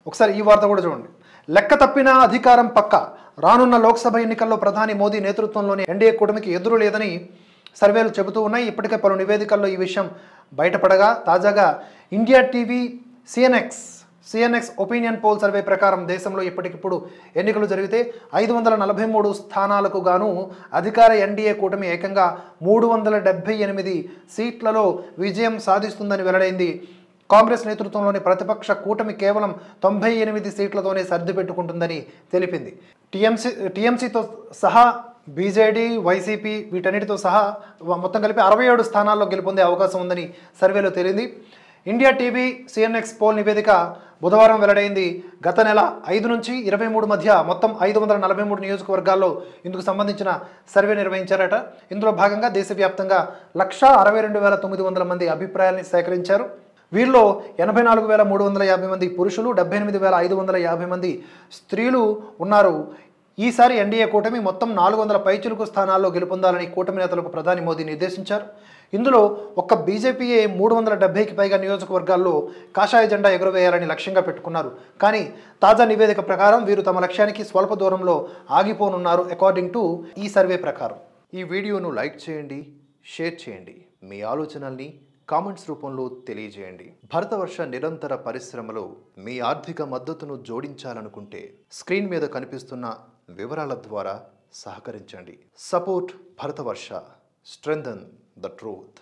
ఒకసారి ఈ వార్త కూడా చూడండి. లెక్క తప్పినా అధికారం పక్క. రానున్న లోక్సభ ఎన్నికల్లో ప్రధాని మోదీ నేతృత్వంలోని ఎన్డీఏ కూటమికి ఎదురు లేదని సర్వేలు చెబుతూ ఉన్నాయి. ఇప్పటికే పలు నివేదికల్లో ఈ విషయం బయటపడగా తాజాగా India TV CNX opinion poll survey ప్రకారం దేశంలో ఇప్పటికిప్పుడు ఎన్నికలు జరిగితే 543 స్థానాలకు గాను అధికార ఎన్డీఏ కూటమి ఏకంగా 378 సీట్లలో విజయం సాధిస్తుందని వెల్లడైంది. కాంగ్రెస్ నేతృత్వంలోని ప్రతిపక్ష కూటమి కేవలం 98 సీట్లతోనే సర్దిపెట్టుకుంటుందని తెలిపింది. టీఎంసీతో సహా బీజేడీ, వైసీపీ వీటన్నిటితో సహా మొత్తం కలిపి 67 స్థానాల్లో గెలుపొందే అవకాశం ఉందని సర్వేలో తేలింది. ఇండియా టీవీ సిఎన్ఎక్స్ పోల్ నివేదిక బుధవారం వెల్లడైంది. గత నెల 5 నుంచి 23 మధ్య మొత్తం 543 నియోజకవర్గాల్లో ఇందుకు సంబంధించిన సర్వే నిర్వహించారట. ఇందులో భాగంగా దేశవ్యాప్తంగా 1,62,900 మంది అభిప్రాయాల్ని సేకరించారు. వీరిలో 84,350 మంది పురుషులు, 78,550 మంది స్త్రీలు ఉన్నారు. ఈసారి ఎన్డీఏ కూటమి మొత్తం 400 పైచిలుకు స్థానాల్లో గెలుపొందాలని కూటమి నేతలకు ప్రధాని మోదీ నిర్దేశించారు. ఇందులో ఒక్క బీజేపీయే 370కి పైగా నియోజకవర్గాల్లో కాషాయ జెండా ఎగురవేయాలని లక్ష్యంగా పెట్టుకున్నారు. కానీ తాజా నివేదిక ప్రకారం వీరు తమ లక్ష్యానికి స్వల్ప దూరంలో ఆగిపోనున్నారు అకార్డింగ్ టు ఈ సర్వే ప్రకారం. ఈ వీడియోను లైక్ చేయండి, షేర్ చేయండి, మీ ఆలోచనల్ని కామెంట్స్ రూపంలో తెలియజేయండి. భరతవర్ష నిరంతర పరిశ్రమలో మీ ఆర్థిక మద్దతును జోడించాలనుకుంటే స్క్రీన్ మీద కనిపిస్తున్న వివరాల ద్వారా సహకరించండి. Support Bharatavarsha, strengthen the truth.